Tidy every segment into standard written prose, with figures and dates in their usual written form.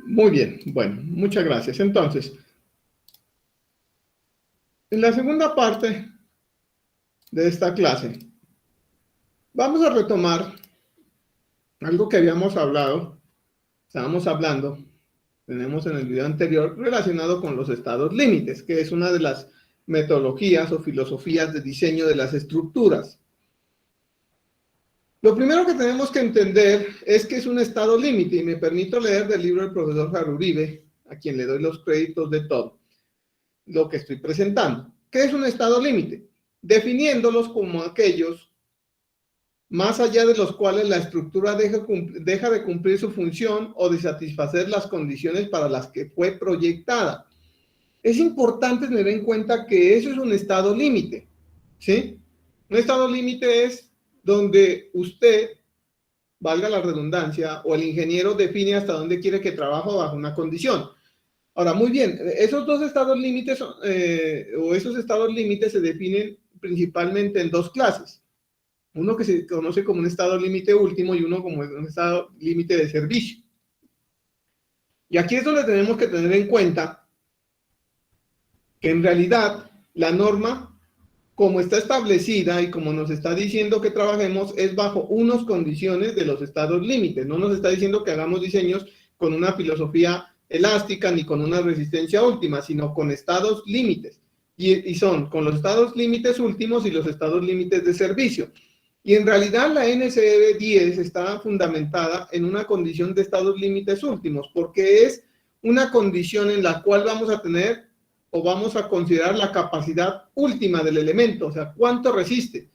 Muy bien, bueno, muchas gracias. Entonces, en la segunda parte de esta clase, vamos a retomar algo que habíamos hablado, estábamos hablando, tenemos en el video anterior, relacionado con los estados límites, que es una de las metodologías o filosofías de diseño de las estructuras. Lo primero que tenemos que entender es que es un estado límite, y me permito leer del libro del profesor Jaruribe, a quien le doy los créditos de todo lo que estoy presentando. ¿Qué es un estado límite? Definiéndolos como aquellos más allá de los cuales la estructura deja de cumplir su función o de satisfacer las condiciones para las que fue proyectada. Es importante tener en cuenta que eso es un estado límite, ¿sí? Un estado límite es donde usted, valga la redundancia, o el ingeniero define hasta dónde quiere que trabaje bajo una condición. Ahora, muy bien, esos dos estados límites, o esos estados límites se definen principalmente en dos clases. Uno que se conoce como un estado límite último y uno como un estado límite de servicio. Y aquí es donde tenemos que tener en cuenta que en realidad la norma, como está establecida y como nos está diciendo que trabajemos, es bajo unas condiciones de los estados límites. No nos está diciendo que hagamos diseños con una filosofía elástica ni con una resistencia última, sino con estados límites. Y son con los estados límites últimos y los estados límites de servicio. Y en realidad la NCR 10 está fundamentada en una condición de estados límites últimos, porque es una condición en la cual vamos a tener o vamos a considerar la capacidad última del elemento, o sea, cuánto resiste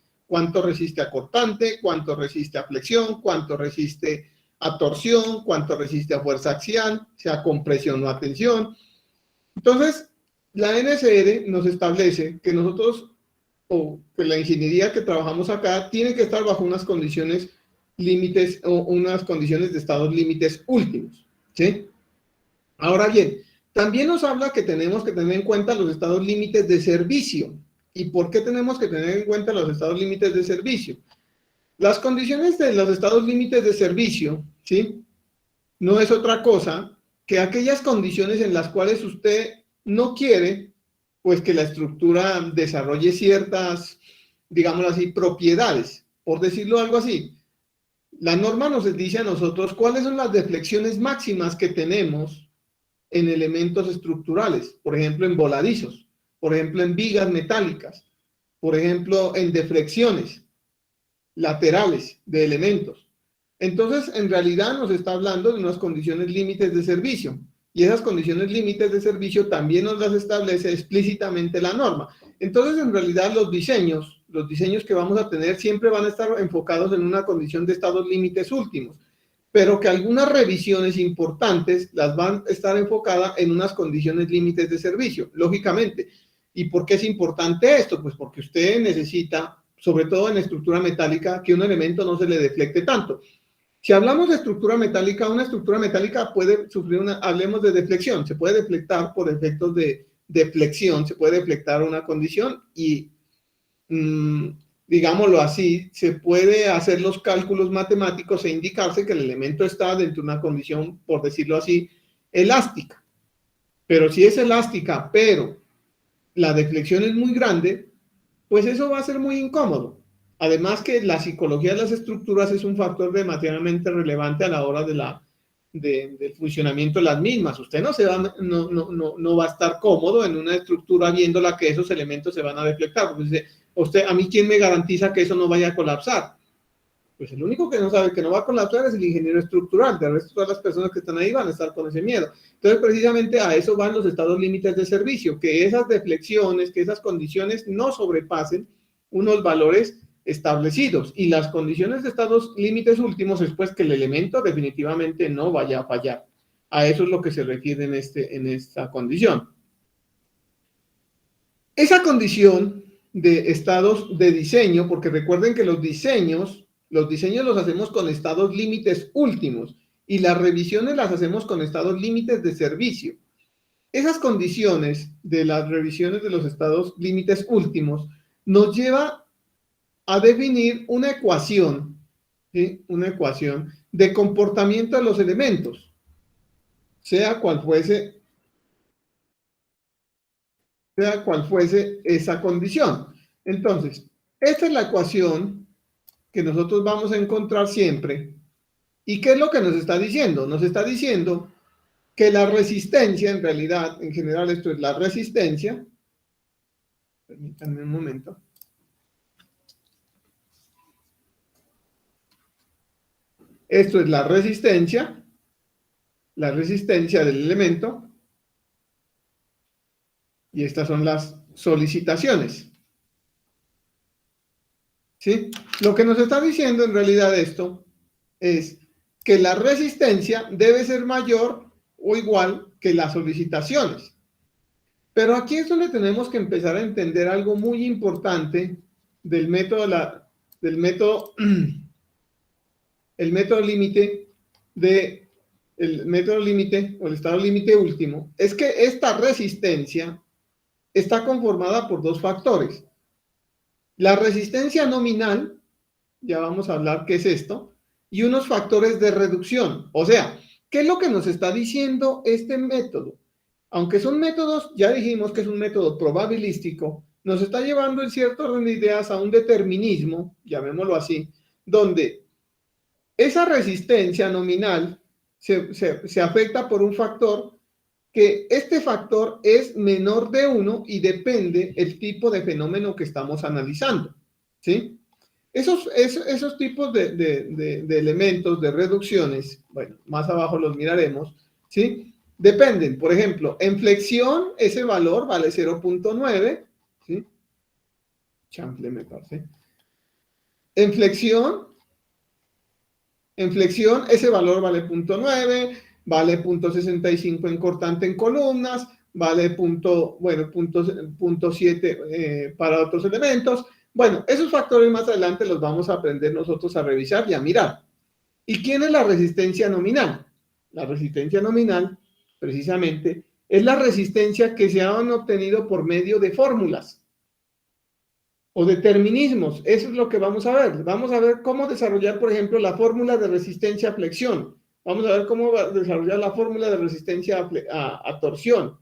a cortante, cuánto resiste a flexión, cuánto resiste a torsión, cuánto resiste a fuerza axial, sea compresión o a tensión. Entonces, la NCR nos establece que nosotros, o que la ingeniería que trabajamos acá, tiene que estar bajo unas condiciones límites o unas condiciones de estados límites últimos, ¿sí? Ahora bien, también nos habla que tenemos que tener en cuenta los estados límites de servicio. ¿Y por qué tenemos que tener en cuenta los estados límites de servicio? Las condiciones de los estados límites de servicio, ¿sí? No es otra cosa que aquellas condiciones en las cuales usted no quiere, pues, que la estructura desarrolle ciertas, digamos así, propiedades, por decirlo algo así. La norma nos dice a nosotros cuáles son las deflexiones máximas que tenemos en elementos estructurales, por ejemplo, en voladizos, por ejemplo, en vigas metálicas, por ejemplo, en deflexiones laterales de elementos. Entonces, en realidad nos está hablando de unas condiciones límites de servicio, y esas condiciones límites de servicio también nos las establece explícitamente la norma. Entonces, en realidad, los diseños que vamos a tener siempre van a estar enfocados en una condición de estados límites últimos, pero que algunas revisiones importantes las van a estar enfocadas en unas condiciones límites de servicio, lógicamente. ¿Y por qué es importante esto? Pues porque usted necesita, sobre todo en estructura metálica, que un elemento no se le deflecte tanto. Si hablamos de estructura metálica, una estructura metálica puede sufrir hablemos de deflexión, se puede deflectar por efectos de deflexión, se puede deflectar una condición y, digámoslo así, se puede hacer los cálculos matemáticos e indicarse que el elemento está dentro de una condición, por decirlo así, elástica. Pero si es elástica, pero la deflexión es muy grande, pues eso va a ser muy incómodo. Además que la psicología de las estructuras es un factor demasiadamente relevante a la hora del funcionamiento de las mismas. Usted no va a estar cómodo en una estructura viéndola que esos elementos se van a deflectar. Porque dice, usted, ¿a mí quién me garantiza que eso no vaya a colapsar? Pues el único que no sabe que no va a colapsar es el ingeniero estructural. De resto, todas las personas que están ahí van a estar con ese miedo. Entonces, precisamente a eso van los estados límites de servicio, que esas deflexiones, que esas condiciones no sobrepasen unos valores establecidos. Y las condiciones de estados límites últimos es pues que el elemento definitivamente no vaya a fallar. A eso es lo que se refiere en esta condición. Esa condición de estados de diseño, porque recuerden que los diseños los hacemos con estados límites últimos y las revisiones las hacemos con estados límites de servicio. Esas condiciones de las revisiones de los estados límites últimos nos lleva a definir una ecuación, ¿sí? Una ecuación de comportamiento de los elementos. sea cual fuese esa condición. Entonces, esta es la ecuación que nosotros vamos a encontrar siempre. ¿Y qué es lo que nos está diciendo? Nos está diciendo que la resistencia, en realidad, en general esto es la resistencia. Permítanme un momento. Esto es la resistencia del elemento. Y estas son las solicitaciones. ¿Sí? Lo que nos está diciendo en realidad esto es que la resistencia debe ser mayor o igual que las solicitaciones. Pero aquí es donde tenemos que empezar a entender algo muy importante del método, el método límite o el estado límite último, es que esta resistencia está conformada por dos factores. La resistencia nominal, ya vamos a hablar qué es esto, y unos factores de reducción. O sea, ¿qué es lo que nos está diciendo este método? Aunque son métodos, ya dijimos que es un método probabilístico, nos está llevando en cierto orden de ideas a un determinismo, llamémoslo así, donde esa resistencia nominal se afecta por un factor que este factor es menor de 1 y depende el tipo de fenómeno que estamos analizando, ¿sí? Esos tipos de elementos, de reducciones, bueno, más abajo los miraremos, ¿sí? Dependen, por ejemplo, en flexión ese valor vale 0.9, ¿sí? Chanfle me parece. En flexión ese valor vale 0.9, vale 0.65 en cortante en columnas, vale 0.7 para otros elementos. Bueno, esos factores más adelante los vamos a aprender nosotros a revisar y a mirar. ¿Y quién es la resistencia nominal? La resistencia nominal, precisamente, es la resistencia que se han obtenido por medio de fórmulas o determinismos. Eso es lo que vamos a ver. Vamos a ver cómo desarrollar, por ejemplo, la fórmula de resistencia a flexión. Vamos a ver cómo desarrollar la fórmula de resistencia a torsión,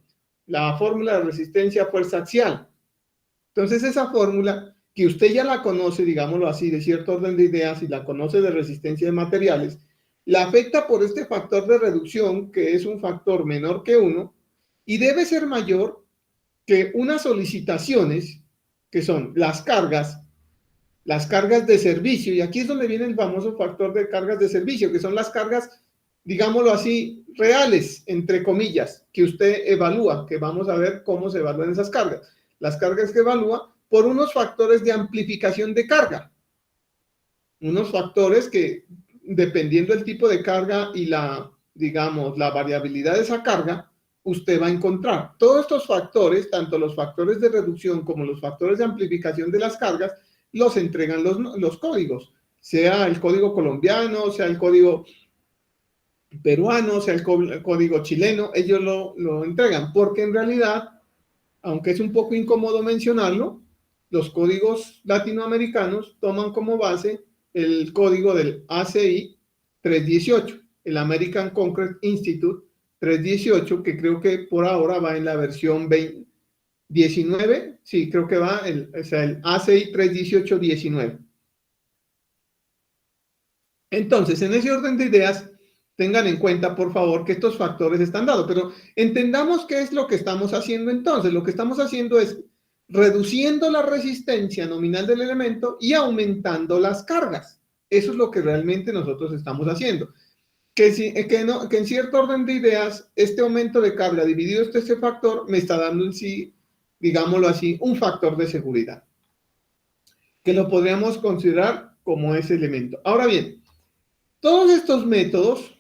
la fórmula de resistencia a fuerza axial. Entonces, esa fórmula, que usted ya la conoce, digámoslo así, de cierto orden de ideas, y la conoce de resistencia de materiales, la afecta por este factor de reducción, que es un factor menor que 1, y debe ser mayor que unas solicitaciones, que son las cargas de servicio, y aquí es donde viene el famoso factor de cargas de servicio, que son las cargas, digámoslo así, reales, entre comillas, que usted evalúa, que vamos a ver cómo se evalúan esas cargas. Las cargas que evalúa por unos factores de amplificación de carga, unos factores que, dependiendo del tipo de carga y digamos, la variabilidad de esa carga, usted va a encontrar. Todos estos factores, tanto los factores de reducción como los factores de amplificación de las cargas, los entregan los códigos, sea el código colombiano, sea el código peruano, sea el código chileno, ellos lo entregan, porque en realidad, aunque es un poco incómodo mencionarlo, los códigos latinoamericanos toman como base el código del ACI 318, el American Concrete Institute 318, que creo que por ahora va en la versión 19, sí, creo que va el ACI 318-19. Entonces, en ese orden de ideas, tengan en cuenta, por favor, que estos factores están dados, pero entendamos qué es lo que estamos haciendo entonces. Lo que estamos haciendo es reduciendo la resistencia nominal del elemento y aumentando las cargas. Eso es lo que realmente nosotros estamos haciendo. Que en cierto orden de ideas, este aumento de carga dividido este factor me está dando en sí, digámoslo así, un factor de seguridad, que lo podríamos considerar como ese elemento. Ahora bien, todos estos métodos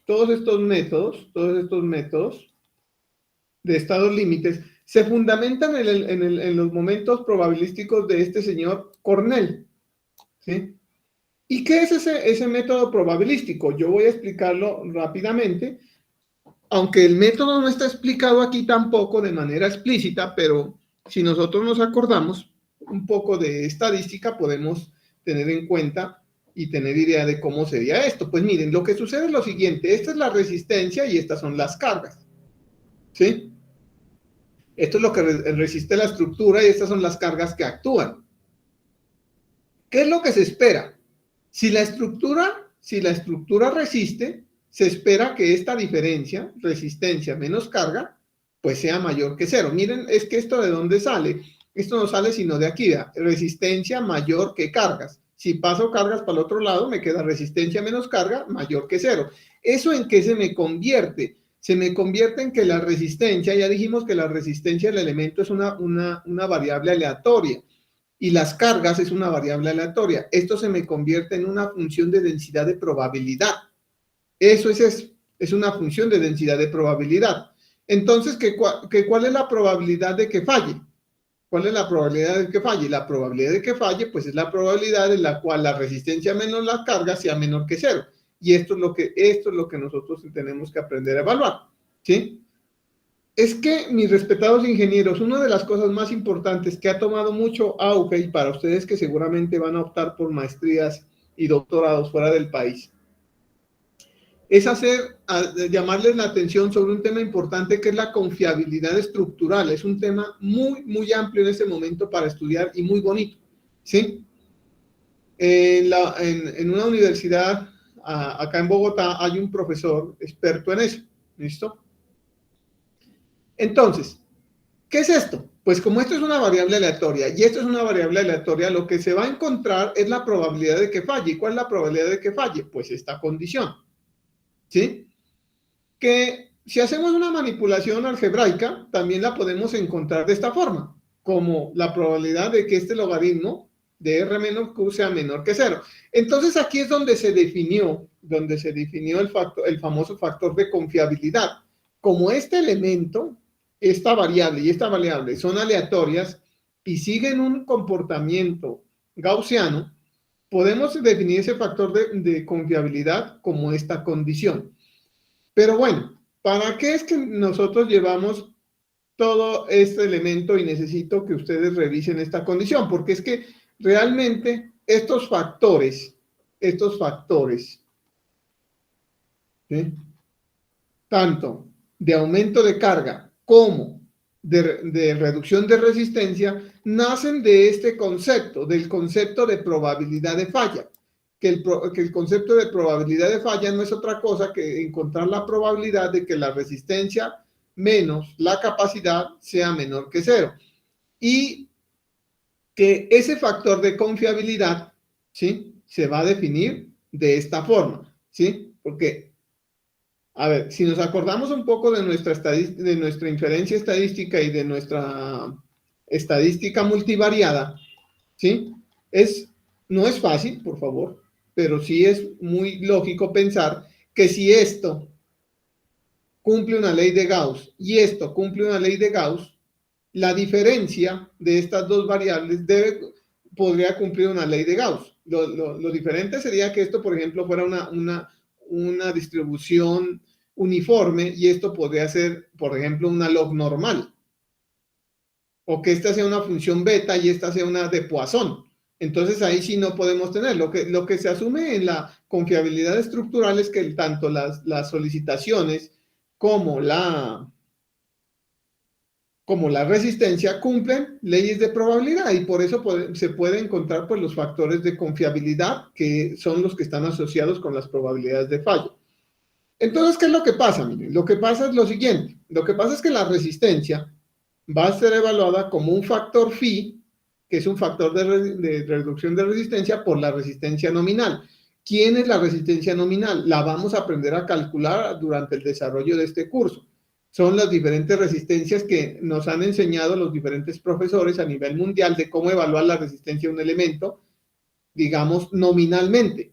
de estados límites se fundamentan en los momentos probabilísticos de este señor Cornell, ¿sí? ¿Y qué es ese método probabilístico? Yo voy a explicarlo rápidamente, aunque el método no está explicado aquí tampoco de manera explícita, pero si nosotros nos acordamos un poco de estadística, podemos tener en cuenta y tener idea de cómo sería esto. Pues miren, lo que sucede es lo siguiente: esta es la resistencia y estas son las cargas, ¿sí? Esto es lo que resiste la estructura y estas son las cargas que actúan. ¿Qué es lo que se espera? Si la estructura resiste, se espera que esta diferencia, resistencia menos carga, pues sea mayor que cero. Miren, es que esto de dónde sale. Esto no sale sino de aquí, resistencia mayor que cargas. Si paso cargas para el otro lado, me queda resistencia menos carga mayor que cero. ¿Eso en qué se me convierte? Se me convierte en que la resistencia, ya dijimos que la resistencia del elemento es una variable aleatoria y las cargas es una variable aleatoria. Esto se me convierte en una función de densidad de probabilidad. Eso, es una función de densidad de probabilidad. Entonces, ¿cuál es la probabilidad de que falle? ¿Cuál es la probabilidad de que falle? La probabilidad de que falle, pues es la probabilidad en la cual la resistencia menos la carga sea menor que cero. Y esto es lo que nosotros tenemos que aprender a evaluar, ¿sí? Es que, mis respetados ingenieros, una de las cosas más importantes que ha tomado mucho auge, y para ustedes que seguramente van a optar por maestrías y doctorados fuera del país, es llamarles la atención sobre un tema importante que es la confiabilidad estructural. Es un tema muy, muy amplio en este momento para estudiar y muy bonito, ¿sí? En una universidad acá en Bogotá hay un profesor experto en eso, ¿listo? Entonces, ¿qué es esto? Pues como esto es una variable aleatoria y esto es una variable aleatoria, lo que se va a encontrar es la probabilidad de que falle. ¿Y cuál es la probabilidad de que falle? Pues esta condición, ¿sí? Que si hacemos una manipulación algebraica, también la podemos encontrar de esta forma, como la probabilidad de que este logaritmo de R menos Q sea menor que cero. Entonces aquí es donde se definió el famoso factor de confiabilidad. Como este elemento, esta variable y esta variable son aleatorias y siguen un comportamiento gaussiano, podemos definir ese factor de confiabilidad como esta condición. Pero bueno, ¿para qué es que nosotros llevamos todo este elemento y necesito que ustedes revisen esta condición? Porque es que realmente estos factores, ¿sí? Tanto de aumento de carga como de reducción de resistencia, nacen de este concepto, del concepto de probabilidad de falla. Que el concepto de probabilidad de falla no es otra cosa que encontrar la probabilidad de que la resistencia menos la capacidad sea menor que cero. Y que ese factor de confiabilidad, ¿sí?, se va a definir de esta forma, ¿sí? Porque, a ver, si nos acordamos un poco de nuestra inferencia estadística y de nuestra estadística multivariada, ¿sí? No es fácil, por favor, pero sí es muy lógico pensar que si esto cumple una ley de Gauss y esto cumple una ley de Gauss, la diferencia de estas dos variables podría cumplir una ley de Gauss. Lo diferente sería que esto, por ejemplo, fuera una distribución uniforme y esto podría ser, por ejemplo, una log normal. O que esta sea una función beta y esta sea una de Poisson. Entonces ahí sí no podemos tener. Lo que se asume en la confiabilidad estructural es que tanto las solicitaciones como la resistencia cumplen leyes de probabilidad y por eso se puede encontrar pues, los factores de confiabilidad que son los que están asociados con las probabilidades de fallo. Entonces, ¿qué es lo que pasa? Miren, lo que pasa es lo siguiente. Lo que pasa es que la resistencia va a ser evaluada como un factor phi, que es un factor de reducción de resistencia por la resistencia nominal. ¿Quién es la resistencia nominal? La vamos a aprender a calcular durante el desarrollo de este curso. Son las diferentes resistencias que nos han enseñado los diferentes profesores a nivel mundial de cómo evaluar la resistencia de un elemento, digamos, nominalmente.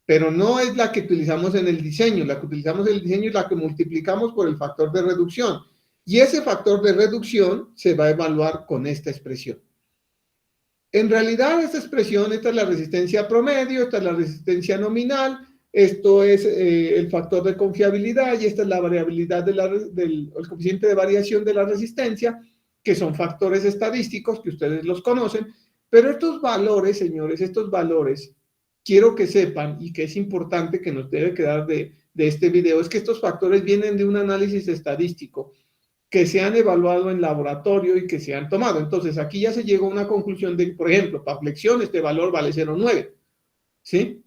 Pero no es la que utilizamos en el diseño. La que utilizamos en el diseño es la que multiplicamos por el factor de reducción. Y ese factor de reducción se va a evaluar con esta expresión. En realidad, esta expresión, esta es la resistencia promedio, esta es la resistencia nominal, esto es el factor de confiabilidad y esta es la variabilidad el coeficiente de variación de la resistencia, que son factores estadísticos que ustedes los conocen. Pero estos valores, señores, estos valores, quiero que sepan y que es importante que nos debe quedar de este video, es que estos factores vienen de un análisis estadístico que se han evaluado en laboratorio y que se han tomado. Entonces, aquí ya se llegó a una conclusión de, por ejemplo, para flexión este valor vale 0,9, ¿sí?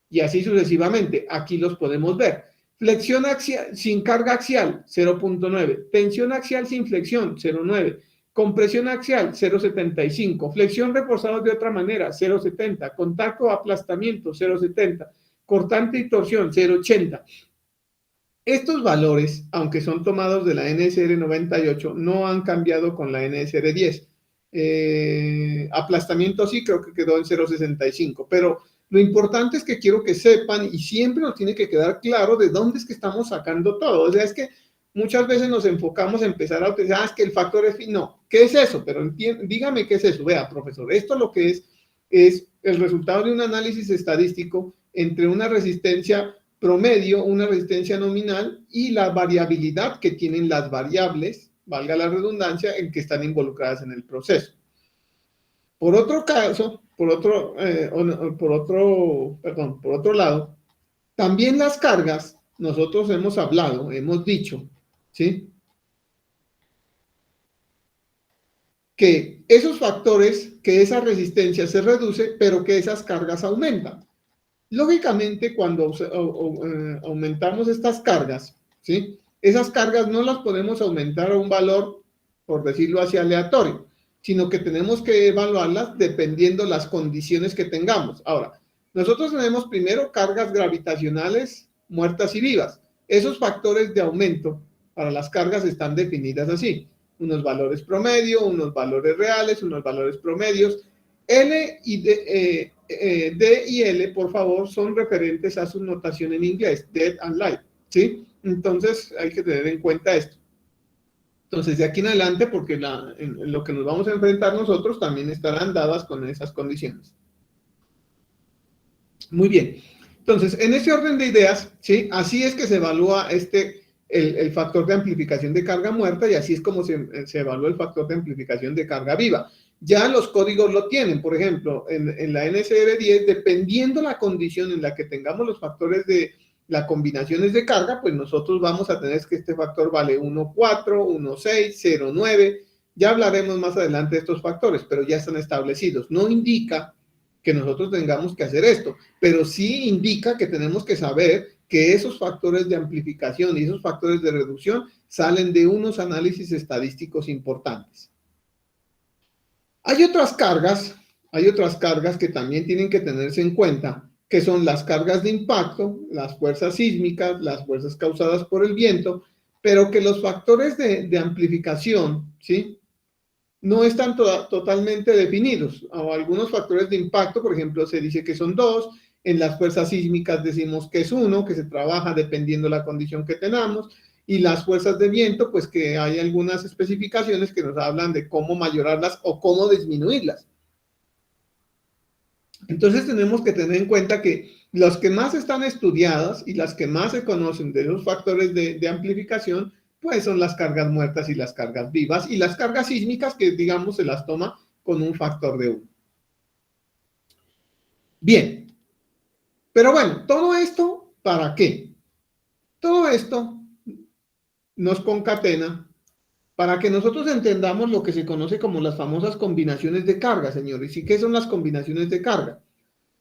Y así sucesivamente. Aquí los podemos ver. Flexión axial sin carga axial, 0,9. Tensión axial sin flexión, 0,9. Compresión axial, 0,75. Flexión reforzada de otra manera, 0,70. Contacto o aplastamiento, 0,70. Cortante y torsión, 0,80. Estos valores, aunque son tomados de la NSR 98, no han cambiado con la NSR 10. Aplastamiento sí creo que quedó en 0,65, pero lo importante es que quiero que sepan, y siempre nos tiene que quedar claro de dónde es que estamos sacando todo. O sea, es que muchas veces nos enfocamos en empezar a utilizar, es que el factor es, no, ¿qué es eso? Pero dígame qué es eso. Vea, profesor, esto lo que es el resultado de un análisis estadístico entre una resistencia promedio, una resistencia nominal y la variabilidad que tienen las variables, valga la redundancia, en que están involucradas en el proceso. Por otro caso, por otro lado, también las cargas, nosotros hemos hablado, hemos dicho, ¿sí? Que esos factores, que esa resistencia se reduce, pero que esas cargas aumentan. Lógicamente, cuando aumentamos estas cargas, ¿sí? Esas cargas no las podemos aumentar a un valor, por decirlo así, aleatorio, sino que tenemos que evaluarlas dependiendo las condiciones que tengamos. Ahora, nosotros tenemos primero cargas gravitacionales muertas y vivas. Esos factores de aumento para las cargas están definidas así: unos valores promedio, unos valores reales, unos valores promedios. L y D y L, por favor, son referentes a su notación en inglés, dead and live, ¿sí? Entonces, hay que tener en cuenta esto. Entonces, de aquí en adelante, porque en lo que nos vamos a enfrentar nosotros también estarán dadas con esas condiciones. Muy bien. Entonces, en ese orden de ideas, ¿sí? Así es que se evalúa el factor de amplificación de carga muerta, y así es como se evalúa el factor de amplificación de carga viva. Ya los códigos lo tienen. Por ejemplo, en la NSR 10, dependiendo la condición en la que tengamos los factores de las combinaciones de carga, pues nosotros vamos a tener que este factor vale 1,4, 1,6, 0,9. Ya hablaremos más adelante de estos factores, pero ya están establecidos. No indica que nosotros tengamos que hacer esto, pero sí indica que tenemos que saber que esos factores de amplificación y esos factores de reducción salen de unos análisis estadísticos importantes. Hay otras cargas que también tienen que tenerse en cuenta, que son las cargas de impacto, las fuerzas sísmicas, las fuerzas causadas por el viento, pero que los factores de amplificación, ¿sí?, no están totalmente definidos. O algunos factores de impacto, por ejemplo, se dice que son 2, en las fuerzas sísmicas decimos que es 1, que se trabaja dependiendo de la condición que tenamos, y las fuerzas de viento, pues que hay algunas especificaciones que nos hablan de cómo mayorarlas o cómo disminuirlas. Entonces tenemos que tener en cuenta que los que más están estudiadas y las que más se conocen de los factores de amplificación, pues son las cargas muertas y las cargas vivas, y las cargas sísmicas que, digamos, se las toma con un factor de 1. Bien, pero bueno, ¿todo esto para qué? Todo esto nos concatena para que nosotros entendamos lo que se conoce como las famosas combinaciones de carga, señores. ¿Y qué son las combinaciones de carga?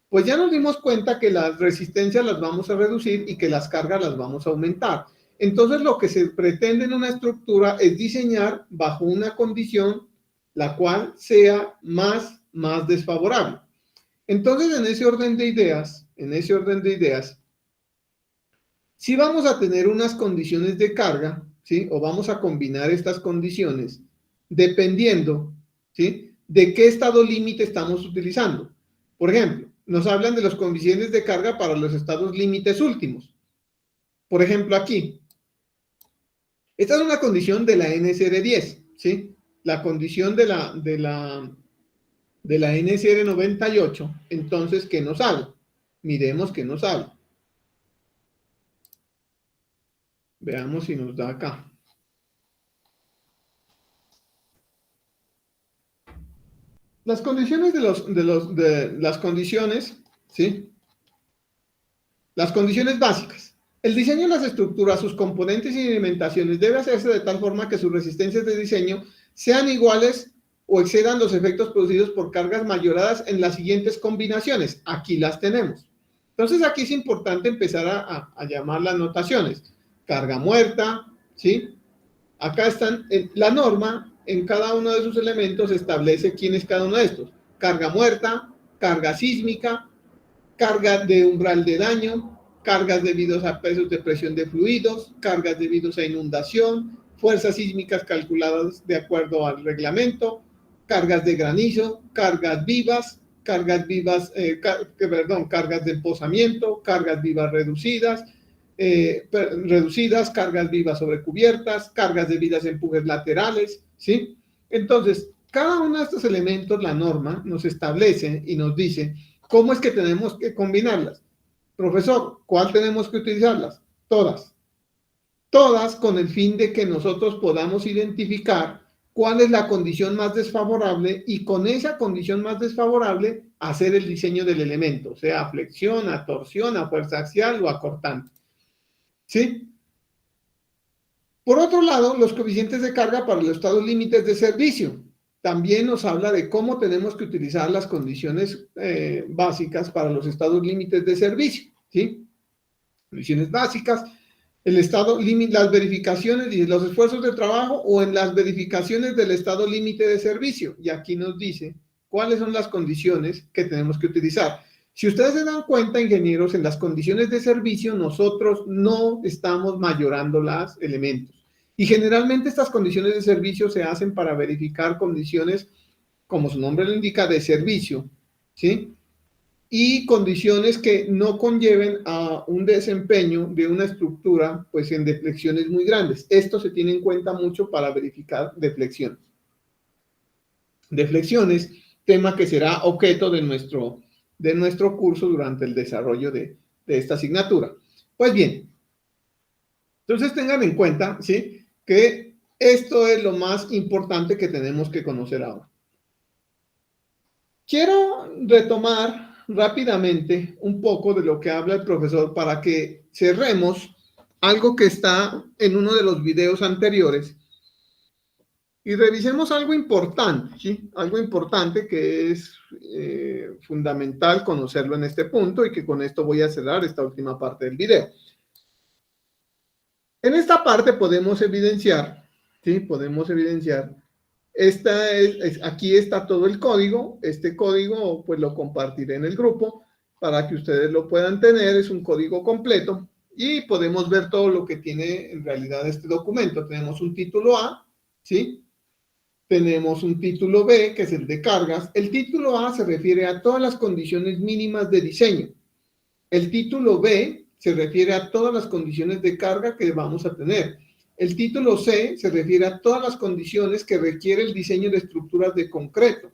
Pues ya nos dimos cuenta que las resistencias las vamos a reducir y que las cargas las vamos a aumentar. Entonces, lo que se pretende en una estructura es diseñar bajo una condición la cual sea más desfavorable. Entonces, en ese orden de ideas, si vamos a tener unas condiciones de carga, ¿sí?, o vamos a combinar estas condiciones dependiendo, ¿sí?, de qué estado límite estamos utilizando. Por ejemplo, nos hablan de las condiciones de carga para los estados límites últimos. Por ejemplo, aquí. Esta es una condición de la NSR 10, ¿sí? La condición de la NSR 98. Entonces, ¿qué nos sale? Miremos qué nos sale. Veamos si nos da acá. Las condiciones las condiciones, ¿sí? Las condiciones básicas. El diseño de las estructuras, sus componentes y alimentaciones debe hacerse de tal forma que sus resistencias de diseño sean iguales o excedan los efectos producidos por cargas mayoradas en las siguientes combinaciones. Aquí las tenemos. Entonces aquí es importante empezar a llamar las notaciones. Carga muerta, ¿sí? Acá están, la norma en cada uno de sus elementos establece quién es cada uno de estos. Carga muerta, carga sísmica, carga de umbral de daño, cargas debidos a pesos de presión de fluidos, cargas debidos a inundación, fuerzas sísmicas calculadas de acuerdo al reglamento, cargas de granizo, cargas vivas, cargas de emposamiento, cargas vivas reducidas, cargas vivas sobre cubiertas, cargas debidas a empujes laterales, ¿sí? Entonces, cada uno de estos elementos, la norma nos establece y nos dice cómo es que tenemos que combinarlas. Profesor, ¿cuál tenemos que utilizarlas? Todas. Todas con el fin de que nosotros podamos identificar cuál es la condición más desfavorable y con esa condición más desfavorable hacer el diseño del elemento, sea a flexión, a torsión, a fuerza axial o a cortante. ¿Sí? Por otro lado, los coeficientes de carga para los estados límites de servicio. También nos habla de cómo tenemos que utilizar las condiciones básicas para los estados límites de servicio, ¿sí? Condiciones básicas, el estado límite, las verificaciones y los esfuerzos de trabajo o en las verificaciones del estado límite de servicio. Y aquí nos dice cuáles son las condiciones que tenemos que utilizar. Si ustedes se dan cuenta, ingenieros, en las condiciones de servicio nosotros no estamos mayorando los elementos. Y generalmente estas condiciones de servicio se hacen para verificar condiciones, como su nombre lo indica, de servicio, ¿sí? Y condiciones que no conlleven a un desempeño de una estructura, pues en deflexiones muy grandes. Esto se tiene en cuenta mucho para verificar deflexiones. Deflexiones, tema que será objeto de nuestro curso durante el desarrollo de esta asignatura. Pues bien, entonces tengan en cuenta, ¿sí?, que esto es lo más importante que tenemos que conocer ahora. Quiero retomar rápidamente un poco de lo que habla el profesor para que cerremos algo que está en uno de los videos anteriores y revisemos algo importante, ¿sí? Algo importante que es fundamental conocerlo en este punto y que con esto voy a cerrar esta última parte del video. En esta parte podemos evidenciar, ¿sí? Podemos evidenciar, aquí está todo el código. Este código pues lo compartiré en el grupo para que ustedes lo puedan tener. Es un código completo y podemos ver todo lo que tiene en realidad este documento. Tenemos un título A, ¿sí? Tenemos un título B, que es el de cargas. El título A se refiere a todas las condiciones mínimas de diseño. El título B se refiere a todas las condiciones de carga que vamos a tener. El título C se refiere a todas las condiciones que requiere el diseño de estructuras de concreto.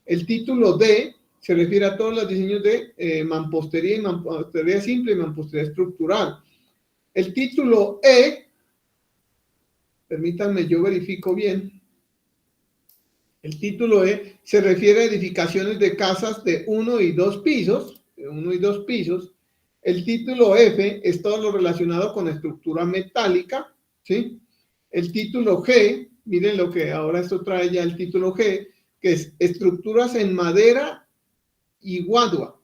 El título D se refiere a todos los diseños de mampostería y mampostería simple y mampostería estructural. El título E, permítanme, yo verifico bien. El título E se refiere a edificaciones de casas de 1 y 2 pisos, El título F es todo lo relacionado con estructura metálica, ¿sí? El título G, miren lo que ahora esto trae ya el título G, que es estructuras en madera y guadua.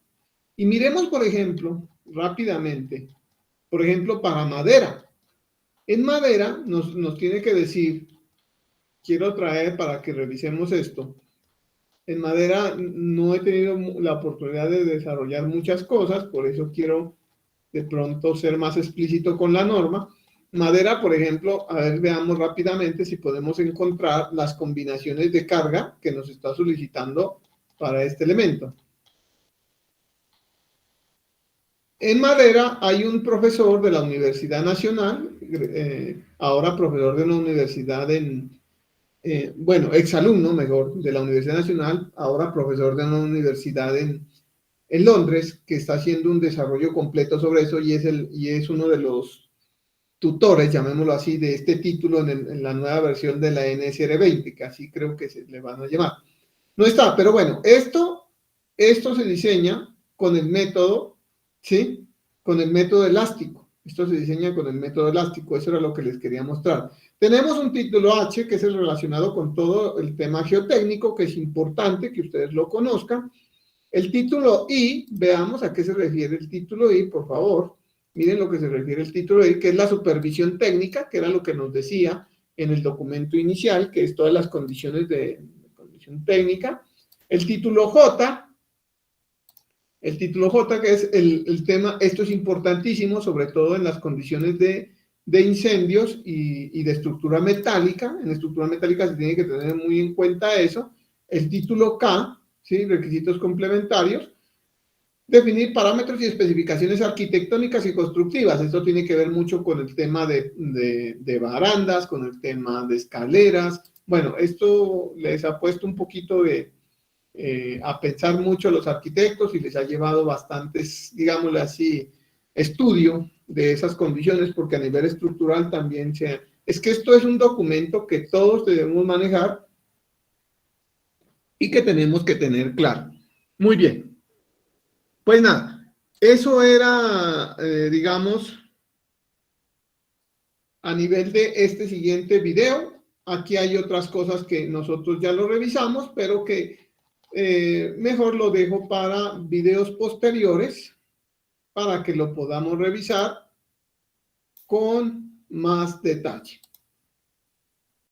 Y miremos, por ejemplo, rápidamente, por ejemplo, para madera. En madera nos tiene que decir, quiero traer para que revisemos esto. En madera no he tenido la oportunidad de desarrollar muchas cosas, por eso quiero de pronto ser más explícito con la norma. Madera, por ejemplo, a ver, veamos rápidamente si podemos encontrar las combinaciones de carga que nos está solicitando para este elemento. En madera hay un profesor de la Universidad Nacional, ahora profesor de una universidad exalumno mejor, de la Universidad Nacional, ahora profesor de una universidad en Londres, que está haciendo un desarrollo completo sobre eso y es uno de los tutores, llamémoslo así, de este título en la nueva versión de la NSR 20, que así creo que se le van a llamar. No está, pero bueno, esto se diseña con el método, ¿sí? Con el método elástico. Esto se diseña con el método elástico, eso era lo que les quería mostrar. Tenemos un título H, que es el relacionado con todo el tema geotécnico, que es importante que ustedes lo conozcan. El título I, veamos a qué se refiere el título I, por favor. Miren lo que se refiere el título I, que es la supervisión técnica, que era lo que nos decía en el documento inicial, que es todas las condiciones de condición técnica. El título J, que es el tema, esto es importantísimo, sobre todo en las condiciones de incendios y de estructura metálica. En estructura metálica se tiene que tener muy en cuenta eso. El título K, ¿sí? Requisitos complementarios. Definir parámetros y especificaciones arquitectónicas y constructivas. Esto tiene que ver mucho con el tema de barandas, con el tema de escaleras. Bueno, esto les ha puesto un poquito a pensar mucho a los arquitectos y les ha llevado bastantes, digámosle así, estudio de esas condiciones, porque a nivel estructural también es que esto es un documento que todos debemos manejar y que tenemos que tener claro. Muy bien. Pues nada, eso era, digamos, a nivel de este siguiente video. Aquí hay otras cosas que nosotros ya lo revisamos, pero que mejor lo dejo para videos posteriores, para que lo podamos revisar con más detalle.